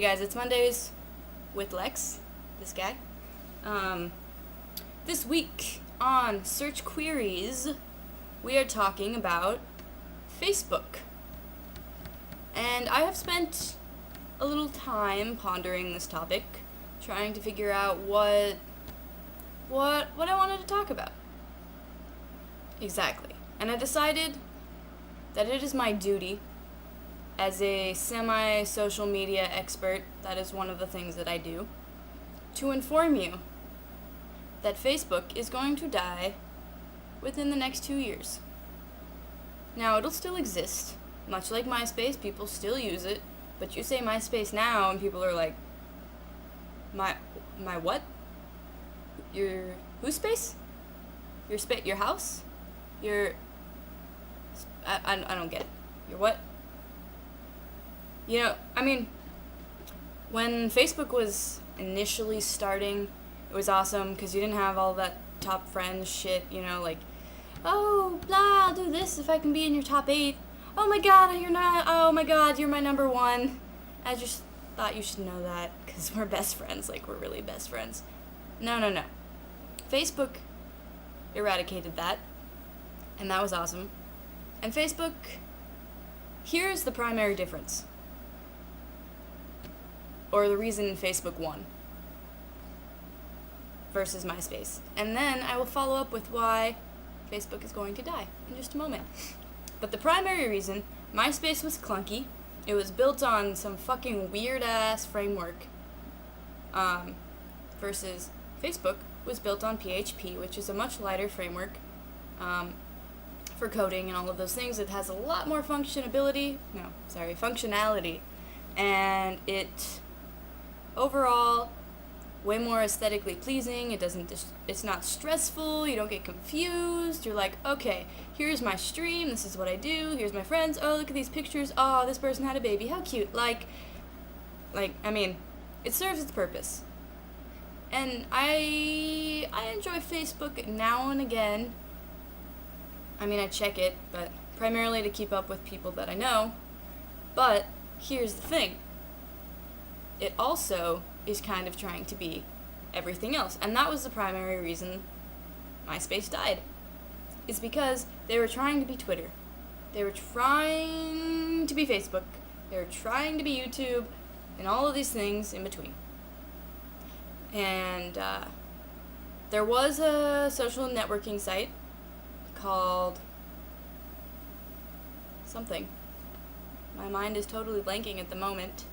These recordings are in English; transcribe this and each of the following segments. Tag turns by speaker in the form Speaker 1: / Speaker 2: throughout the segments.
Speaker 1: guys, it's Mondays with Lex, this guy. This week on Search Queries, we are talking about Facebook. And I have spent a little time pondering this topic, trying to figure out what I wanted to talk about. Exactly. And I decided that it is my duty as a semi-social media expert, that is one of the things that I do, to inform you that Facebook is going to die within the next 2 years. Now, it'll still exist, much like MySpace, people still use it, but you say MySpace now and people are like, my what? Your whose space? Your house? I don't get it. Your what? You know, I mean, when Facebook was initially starting, it was awesome because you didn't have all that top friends shit, you know, like, oh, blah, I'll do this if I can be in your top 8. Oh my god, you're not, oh my god, you're my number 1. I just thought you should know that because we're best friends, like, we're really best friends. No. Facebook eradicated that, and that was awesome. And Facebook, here's the primary difference. Or the reason Facebook won versus MySpace. And then I will follow up with why Facebook is going to die in just a moment. But the primary reason, MySpace was clunky. It was built on some fucking weird-ass framework. Versus Facebook was built on PHP, which is a much lighter framework for coding and all of those things. It has a lot more functionality. And it overall way more aesthetically pleasing. It's not stressful. You don't get confused. You're like, okay, here's my stream, this is what I do, here's my friends, oh, look at these pictures, oh, this person had a baby, how cute. Like I mean, it serves its purpose. And I enjoy Facebook now and again. I mean, I check it, but primarily to keep up with people that I know. But here's the thing. It also is kind of trying to be everything else. And that was the primary reason MySpace died. It's because they were trying to be Twitter. They were trying to be Facebook. They were trying to be YouTube and all of these things in between. And there was a social networking site called something. My mind is totally blanking at the moment.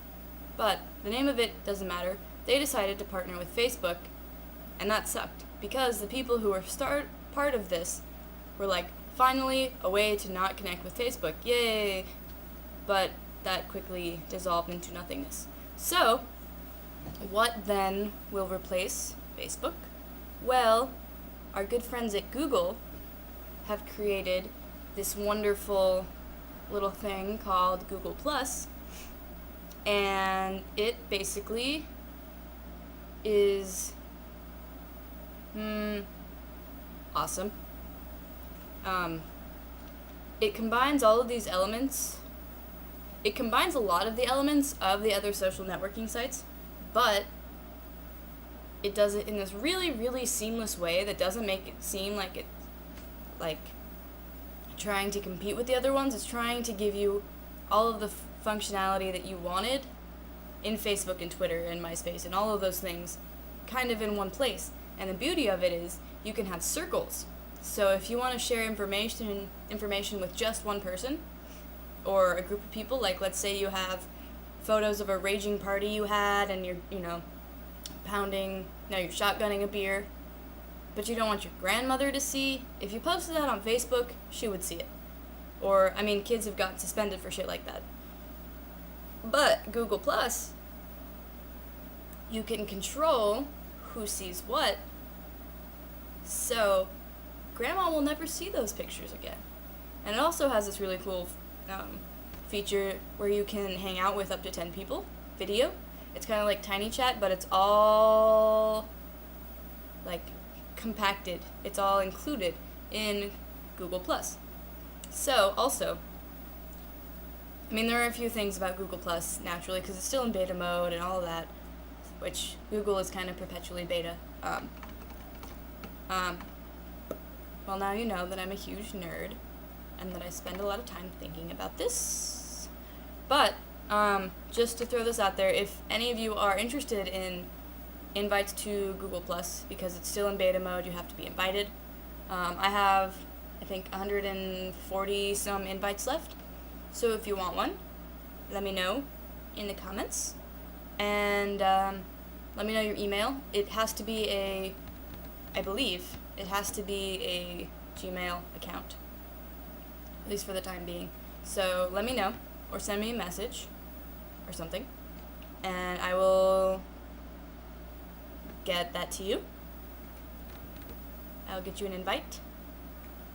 Speaker 1: But the name of it doesn't matter. They decided to partner with Facebook, and that sucked, because the people who were part of this were like, finally, a way to not connect with Facebook, yay! But that quickly dissolved into nothingness. So, what then will replace Facebook? Well, our good friends at Google have created this wonderful little thing called Google+, and it basically is awesome. It combines all of these elements. It combines a lot of the elements of the other social networking sites, but it does it in this really, really seamless way that doesn't make it seem like it's like trying to compete with the other ones. It's trying to give you all of the functionality that you wanted in Facebook and Twitter and MySpace and all of those things kind of in one place. And the beauty of it is you can have circles. So if you want to share information with just one person or a group of people, like let's say you have photos of a raging party you had and you're shotgunning a beer, but you don't want your grandmother to see. If you posted that on Facebook, she would see it. Or, I mean, kids have gotten suspended for shit like that. But Google+, you can control who sees what, so Grandma will never see those pictures again. And it also has this really cool feature where you can hang out with up to 10 people, video. It's kind of like TinyChat, but it's all like compacted. It's all included in Google+. So, also, I mean, there are a few things about Google Plus, naturally, because it's still in beta mode and all of that, which Google is kind of perpetually beta. Well, now you know that I'm a huge nerd, and that I spend a lot of time thinking about this. But, just to throw this out there, if any of you are interested in invites to Google Plus, because it's still in beta mode, you have to be invited. I have, I think, 140 some invites left. So if you want one, let me know in the comments. And let me know your email. It has to be I believe, it has to be a Gmail account, at least for the time being. So let me know, or send me a message, or something, and I will get that to you. I'll get you an invite.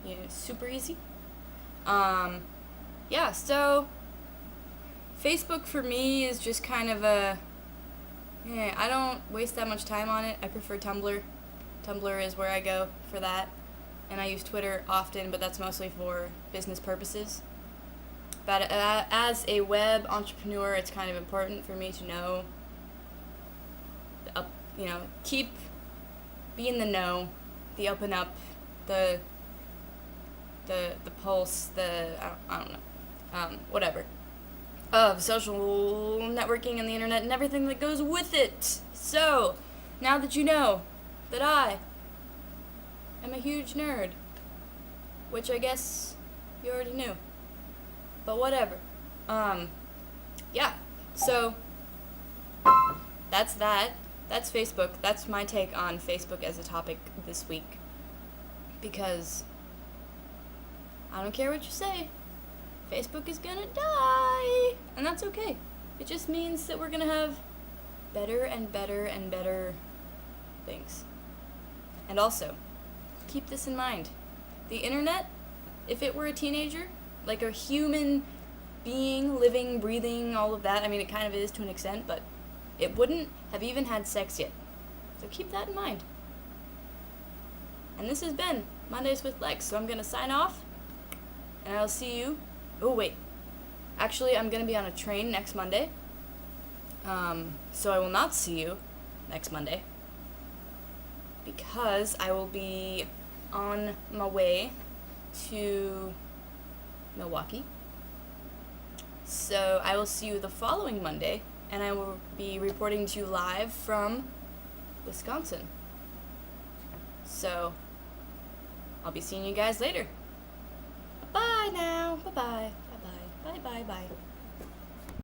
Speaker 1: Yeah, it's super easy. Yeah, so Facebook for me is just kind of I don't waste that much time on it. I prefer Tumblr. Tumblr is where I go for that. And I use Twitter often, but that's mostly for business purposes. But as a web entrepreneur, it's kind of important for me to know, be in the know, the up and up, the pulse, I don't know, whatever, of social networking and the internet and everything that goes with it. So, now that you know that I am a huge nerd, which I guess you already knew, but whatever, yeah, so, that's that. That's Facebook. That's my take on Facebook as a topic this week. Because I don't care what you say, Facebook is gonna die. And that's okay. It just means that we're gonna have better and better and better things. And also, keep this in mind. The internet, if it were a teenager, like a human being, living, breathing, all of that, I mean, it kind of is to an extent, but it wouldn't have even had sex yet. So keep that in mind. And this has been Mondays with Lex, so I'm going to sign off, and I'll see you. Oh, wait. Actually, I'm going to be on a train next Monday, so I will not see you next Monday, because I will be on my way to Milwaukee. So I will see you the following Monday, and I will be reporting to you live from Wisconsin. So, I'll be seeing you guys later. Bye now. Bye-bye. Bye-bye. Bye-bye. Bye.